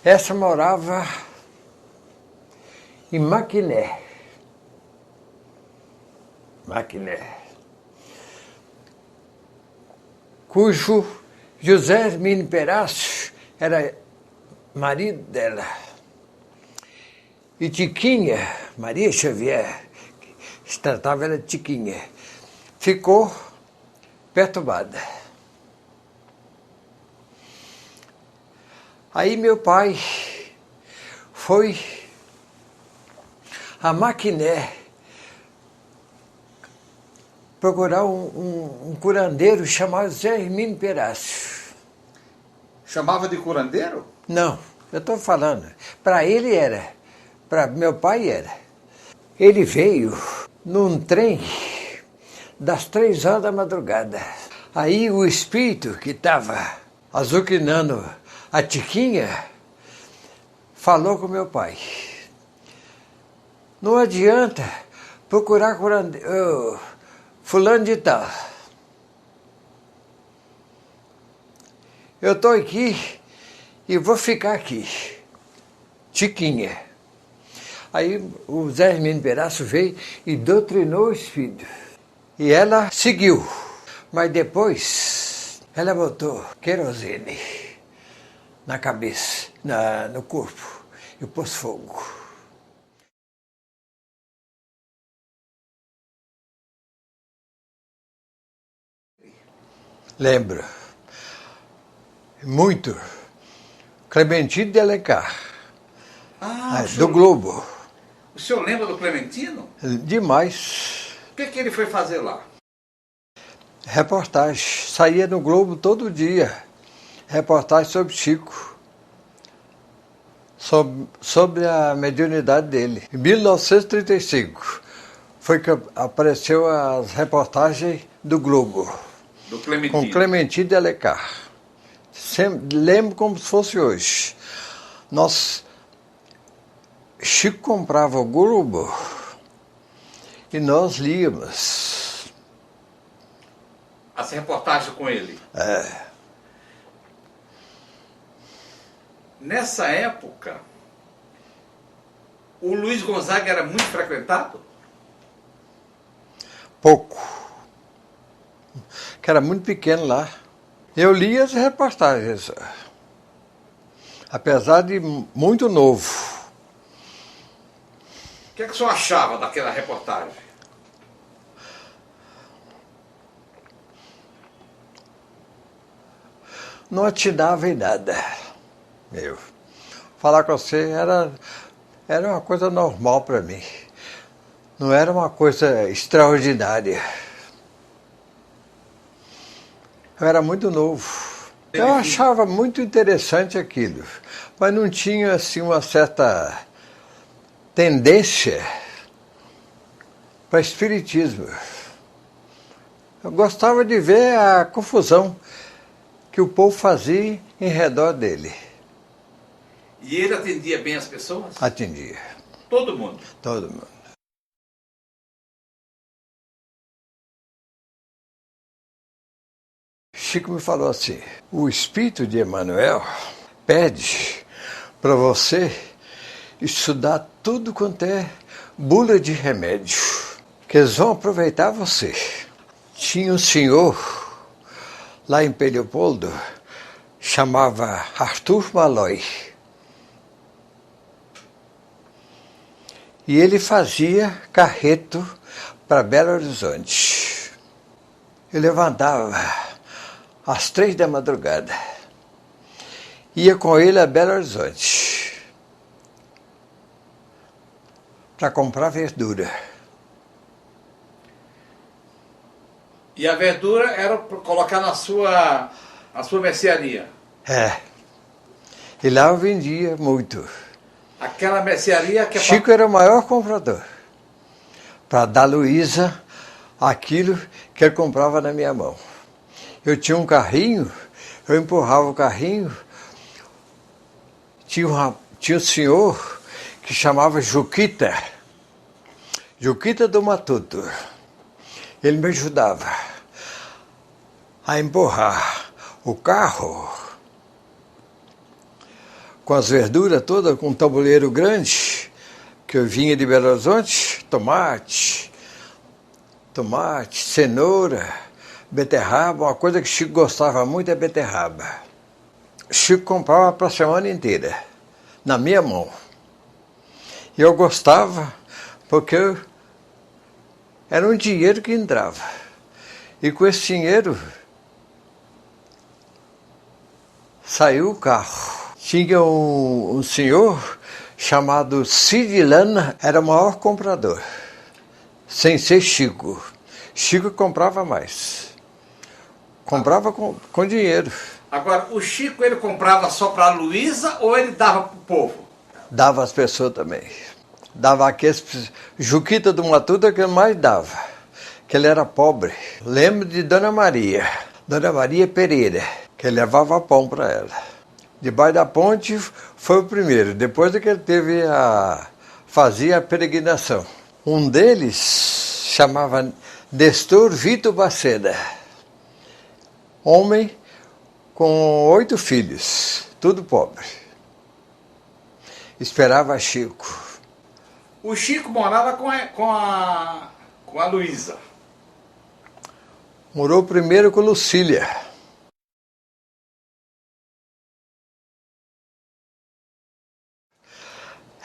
Essa morava em Maquiné, cujo José Hermínio Perácio era marido dela. E Tiquinha, Maria Xavier, que se tratava ela de Tiquinha, ficou perturbada. Aí meu pai foi a Maquiné procurar um curandeiro chamado Zé Hermínio Perácio. Chamava de curandeiro? Não, eu estou falando. Para ele era, para meu pai era. Ele veio num trem das 3 horas da madrugada. Aí o espírito que estava azucrinando a Tiquinha falou com meu pai. Não adianta procurar fulano de tal. Eu estou aqui e vou ficar aqui. Tiquinha. Aí o Zé Hermínio Perácio veio e doutrinou o espírito. E ela seguiu. Mas depois ela botou querosene na cabeça, no corpo, e pôs fogo. Lembro. Muito. Clementino de Alencar, do Globo. O senhor lembra do Clementino? Demais. O que ele foi fazer lá? Reportagem. Saía no Globo todo dia. Reportagem sobre Chico. Sobre a mediunidade dele. Em 1935 foi que apareceu as reportagens do Globo. Do Clementino. Com Clementino de Alencar. Lembro como se fosse hoje. Chico comprava o Globo e nós líamos. As reportagens com ele? É. Nessa época, o Luiz Gonzaga era muito frequentado? Pouco. Que era muito pequeno lá. Eu li as reportagens, apesar de muito novo. O que o senhor achava daquela reportagem? Não atinava em nada. Falar com você era uma coisa normal para mim. Não era uma coisa extraordinária. Eu era muito novo. Eu achava muito interessante aquilo, mas não tinha assim uma certa tendência para espiritismo. Eu gostava de ver a confusão que o povo fazia em redor dele. E ele atendia bem as pessoas? Atendia. Todo mundo? Todo mundo. Chico me falou assim: o espírito de Emmanuel pede para você estudar tudo quanto é bula de remédio, que eles vão aproveitar você. Tinha um senhor lá em Leopoldo, chamava Arthur Malloy. E ele fazia carreto para Belo Horizonte. Eu levantava às 3 da madrugada. Ia com ele a Belo Horizonte para comprar verdura. E a verdura era para colocar na sua mercearia? É. E lá eu vendia muito. Aquela mercearia que... Chico era o maior comprador. Para dar a Luísa aquilo que ele comprava na minha mão. Eu tinha um carrinho, eu empurrava o carrinho. Tinha um senhor que chamava Juquita do Matuto. Ele me ajudava a empurrar o carro com as verduras todas, com um tabuleiro grande, que eu vinha de Belo Horizonte, tomate, cenoura, beterraba. Uma coisa que Chico gostava muito é beterraba. Chico comprava para a semana inteira, na minha mão. E eu gostava porque era um dinheiro que entrava. E com esse dinheiro saiu o carro. Tinha um senhor chamado Cid Lana, era o maior comprador, sem ser Chico. Chico comprava mais. Comprava com dinheiro. Agora, o Chico, ele comprava só para a Luísa ou ele dava para o povo? Dava às pessoas também. Dava aqueles Juquita do Matuta que ele mais dava, que ele era pobre. Lembro de Dona Maria Pereira, que ele levava pão para ela. Debaixo da ponte foi o primeiro, depois que ele fazia a peregrinação. Um deles chamava Nestor Vitor Baceda, homem com 8 filhos, tudo pobre. Esperava Chico. O Chico morava com a Luísa. Morou primeiro com Lucília.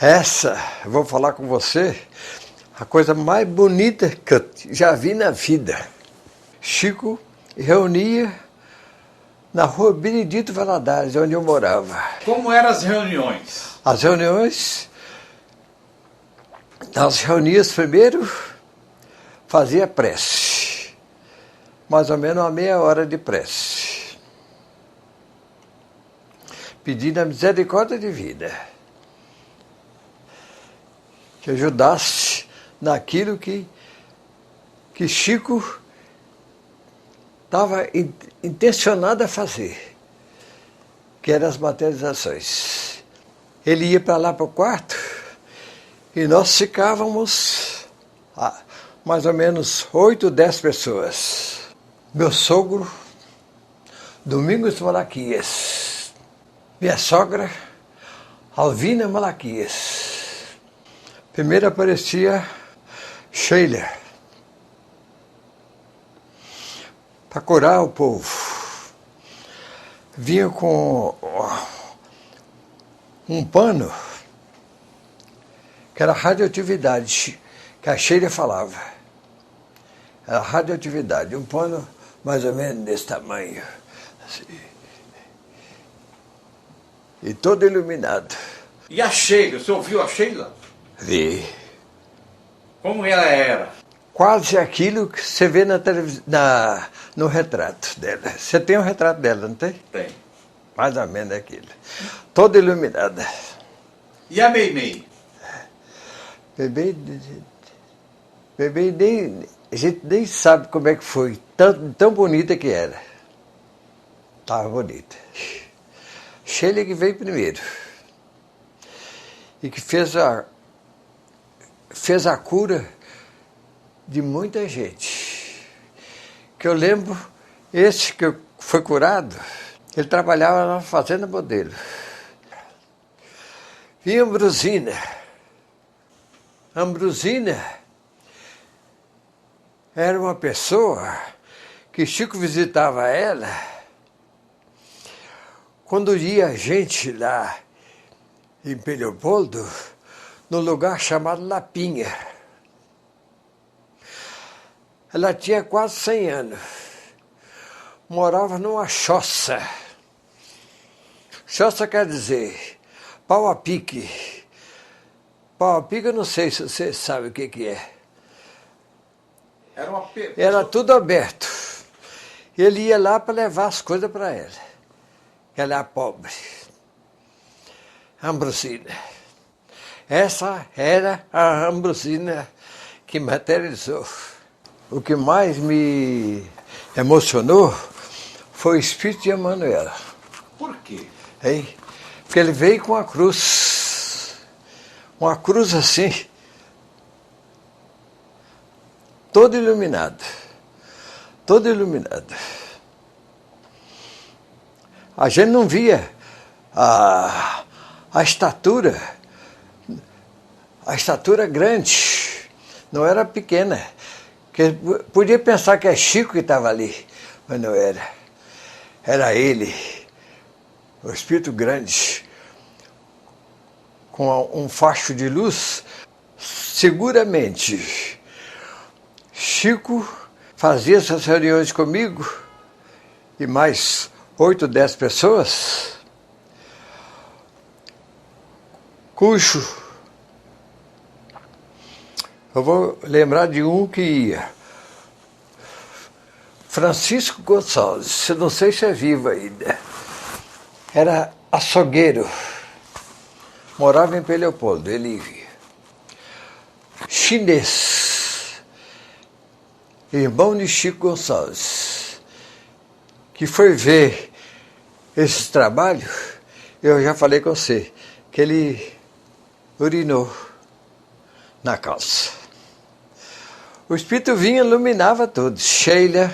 Essa, eu vou falar com você, a coisa mais bonita que eu já vi na vida. Chico reunia na rua Benedito Valadares, onde eu morava. Como eram as reuniões? As reuniões, nas reuniões primeiro, fazia prece. Mais ou menos uma meia hora de prece. Pedindo a misericórdia divina. Que ajudasse naquilo que Chico estava intencionado a fazer, que eram as materializações. Ele ia para lá para o quarto e nós ficávamos mais ou menos 8, 10 pessoas. Meu sogro, Domingos Malaquias. Minha sogra, Alvina Malaquias. Primeiro aparecia Sheila, para curar o povo. Vinha com um pano, que era radioatividade, que a Sheila falava. Era radioatividade, um pano mais ou menos desse tamanho. Assim, e todo iluminado. E a Sheila, você ouviu a Sheila? Vi. Como ela era? Quase aquilo que você vê no retrato dela. Você tem um retrato dela, não tem? Tem. Mais ou menos aquilo. Toda iluminada. E a Meimei? Bebê a gente nem sabe como é que foi. Tão bonita que era. Estava bonita. Sheila que veio primeiro. E que fez a cura de muita gente. Que eu lembro, esse que foi curado, ele trabalhava na Fazenda Modelo. Vinha Ambrosina. Ambrosina era uma pessoa que Chico visitava ela quando ia gente lá em Leopoldo, no lugar chamado Lapinha. Ela tinha quase 100 anos. Morava numa choça. Choça quer dizer pau a pique. Pau a pique eu não sei se você sabe o que é. Era tudo aberto. Ele ia lá para levar as coisas para ela. Ela era pobre. Ambrosina. Essa era a Ambrosina que materializou. O que mais me emocionou foi o espírito de Emanuel. Por quê? Hein? Porque ele veio com uma cruz assim, todo iluminado. A gente não via a estatura grande, não era pequena. Que podia pensar que é Chico que estava ali, mas não era. Era ele, o espírito grande, com um facho de luz. Seguramente, Chico fazia essas reuniões comigo e mais 8, 10 pessoas, cujo eu vou lembrar de um que ia. Francisco Gonçalves, eu não sei se é vivo ainda. Era açougueiro. Morava em Leopoldo, ele ia. Chinês. Irmão de Chico Gonçalves. Que foi ver esse trabalho, eu já falei com você, que ele urinou na calça. O espírito vinha e iluminava tudo. Sheila,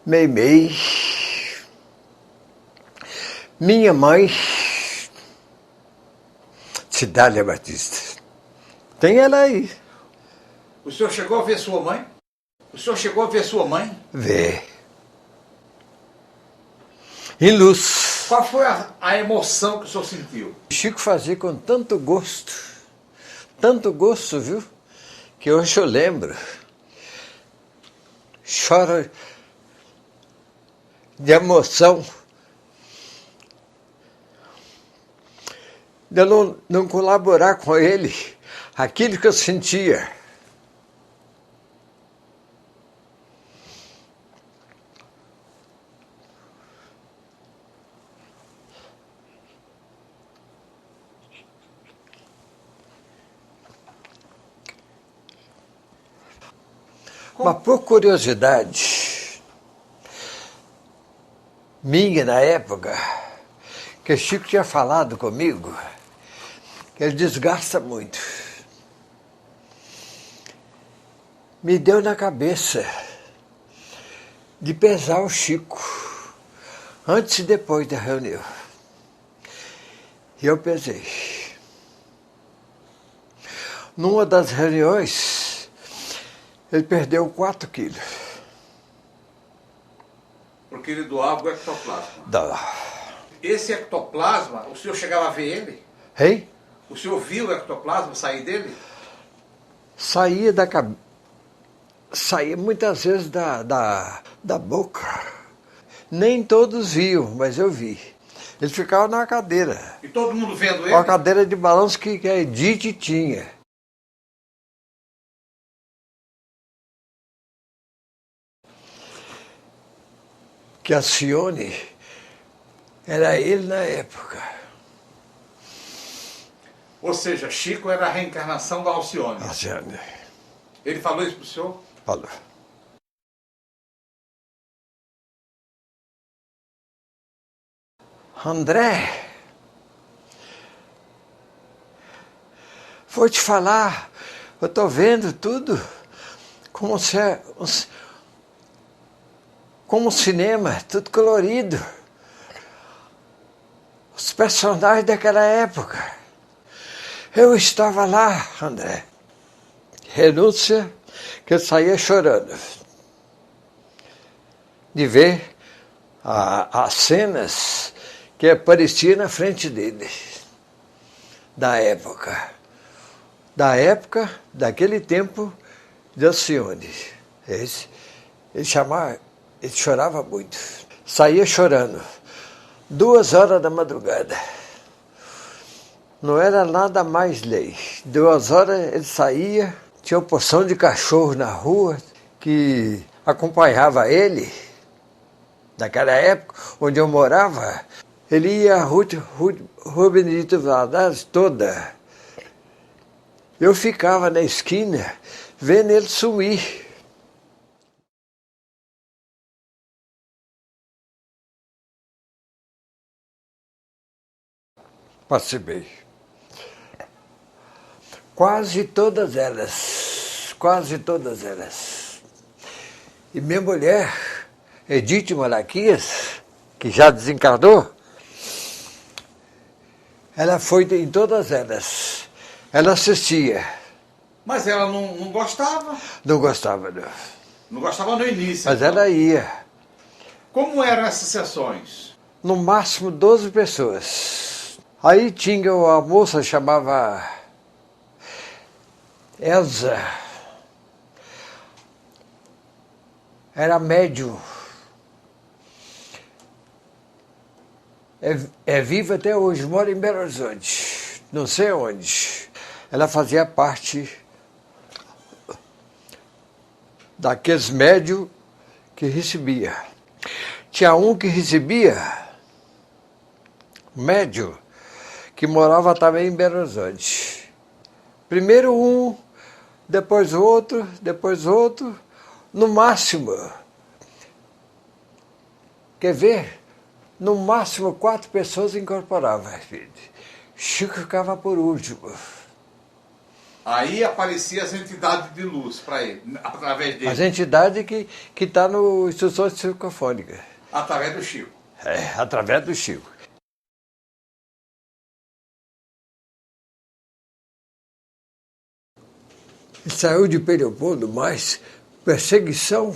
Meimei, minha mãe, Cidália Batista. Tem ela aí. O senhor chegou a ver sua mãe? O senhor chegou a ver sua mãe? Vê. Em luz. Qual foi a emoção que o senhor sentiu? Chico fazia com tanto gosto, viu? Que hoje eu lembro. Choro de emoção. De eu não colaborar com ele, aquilo que eu sentia. Mas por curiosidade minha na época, que o Chico tinha falado comigo, que ele desgasta muito. Me deu na cabeça de pesar o Chico, antes e depois da reunião. E eu pesei. Numa das reuniões, ele perdeu 4 quilos. Porque ele doava o ectoplasma. Da... Esse ectoplasma, o senhor chegava a ver ele? Hein? O senhor viu o ectoplasma sair dele? Saía da cabeça. Saía muitas vezes da boca. Nem todos viam, mas eu vi. Ele ficava numa cadeira. E todo mundo vendo ele? Uma cadeira de balanço que a Edith tinha. Que a Cione era ele na época. Ou seja, Chico era a reencarnação da Alcione. Alcione. Ele falou isso para o senhor? Falou. André, vou te falar, eu estou vendo tudo como se é, como um cinema, tudo colorido. Os personagens daquela época. Eu estava lá, André. Renúncia, que eu saía chorando de ver as cenas que apareciam na frente dele, da época, daquele tempo de Alcione. Ele chorava muito, saía chorando, 2 horas da madrugada. Não era nada mais lei. 2 horas ele saía, tinha uma porção de cachorro na rua que acompanhava ele. Naquela época, onde eu morava, ele ia a Rua Benedito Valadares toda. Eu ficava na esquina vendo ele sumir. Participei. Quase todas elas. E minha mulher, Edith Malaquias, que já desencarnou, ela foi em todas elas. Ela assistia. Mas ela não gostava? Não gostava, não. Não gostava no início. Mas então. ela ia. Como eram essas sessões? No máximo 12 pessoas. Aí tinha a moça, chamava Elza. Era médium. É viva até hoje, mora em Belo Horizonte. Não sei onde. Ela fazia parte daqueles médios que recebia. Tinha um que recebia, médio, que morava também em Belo Horizonte. Primeiro um, depois outro, no máximo. Quer ver? No máximo 4 pessoas incorporavam. Chico ficava por último. Aí apareciam as entidades de luz para ele, através dele. As entidades que estão no Instruções Psicofônicas. Através do Chico. É, através do Chico. Ele saiu de Leopoldo, mas perseguição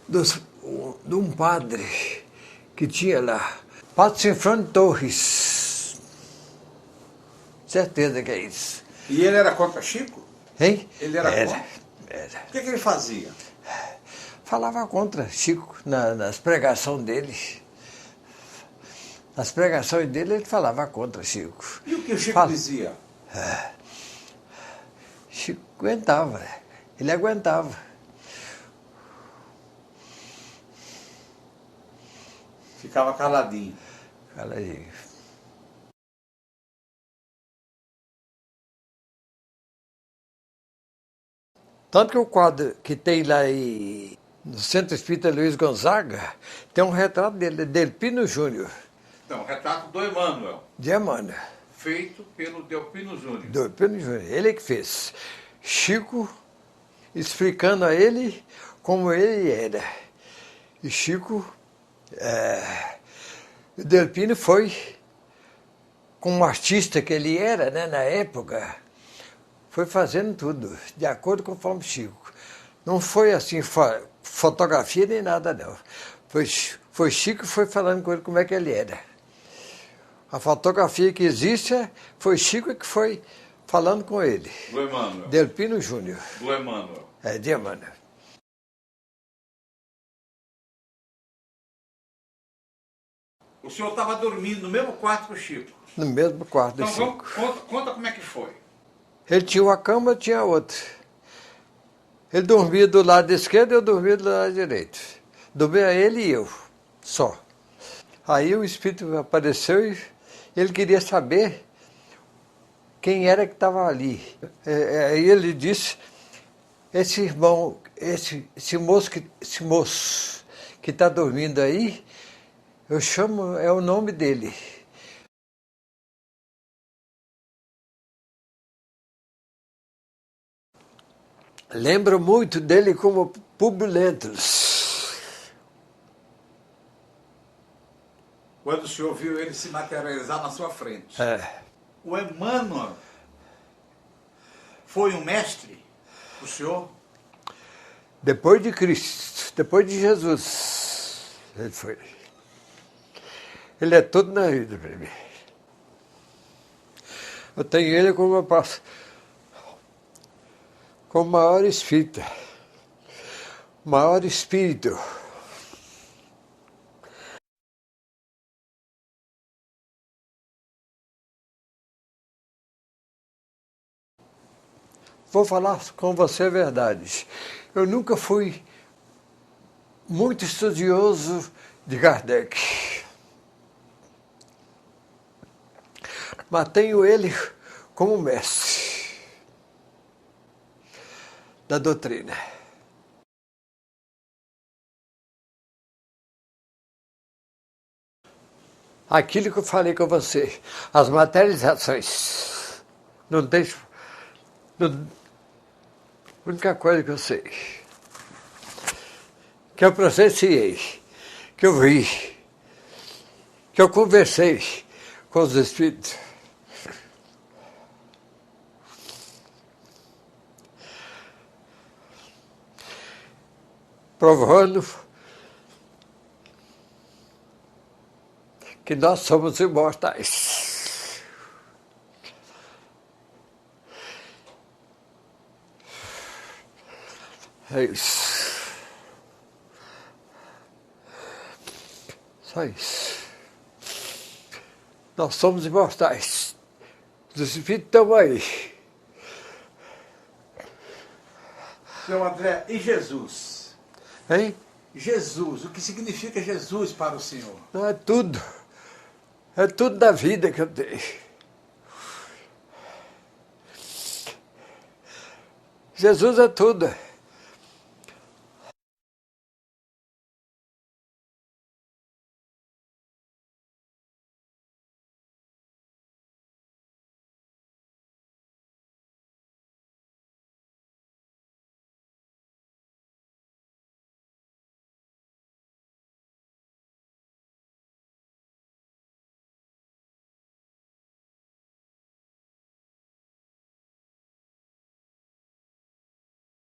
de um padre que tinha lá. Padre Sinfrânio Torres. Certeza que é isso. E ele era contra Chico? Hein? Ele era contra? Era. O que ele fazia? Falava contra Chico nas pregações dele. Nas pregações dele ele falava contra Chico. E o que o Chico dizia? Chico aguentava, ele aguentava. Ficava caladinho. Caladinho. Tanto que o quadro que tem lá no Centro Espírita Luiz Gonzaga, tem um retrato dele, Delpino Júnior. Então, retrato do Emmanuel. De Emmanuel. Feito pelo Delpino Júnior. Delpino Júnior, ele que fez. Chico explicando a ele como ele era. E Chico, Delpino foi, como artista que ele era, né, na época, foi fazendo tudo, de acordo com o Chico. Não foi assim, fotografia nem nada, não. Foi Chico que foi falando com ele como é que ele era. A fotografia que existe foi Chico que foi falando com ele. Do Emmanuel. Delpino Júnior. Do Emmanuel. É, de Emmanuel. O senhor estava dormindo no mesmo quarto que o Chico? No mesmo quarto do Então, Chico. conta como é que foi. Ele tinha uma cama, eu tinha outra. Ele dormia do lado esquerdo e eu dormia do lado direito. Dormia ele e eu, só. Aí o espírito apareceu e ele queria saber quem era que estava ali. Aí ele disse, esse irmão, esse moço que está dormindo aí, eu chamo, é o nome dele. Lembro muito dele como Publio Lentulus. Quando o senhor viu ele se materializar na sua frente. É. O Emmanuel foi um mestre do senhor? Depois de Cristo, depois de Jesus, ele foi. Ele é tudo na vida para mim. Eu tenho ele como o maior espírito. Maior espírito. Vou falar com você a verdade. Eu nunca fui muito estudioso de Kardec. Mas tenho ele como mestre da doutrina. Aquilo que eu falei com você, as materializações, não deixo. A única coisa que eu sei, que eu presenciei, que eu vi, que eu conversei com os espíritos. Provando que nós somos imortais. É isso. Só isso. Nós somos imortais. Os espíritos estão aí. Seu André, e Jesus? Hein? Jesus, o que significa Jesus para o senhor? Não é tudo. É tudo da vida que eu tenho. Jesus é tudo.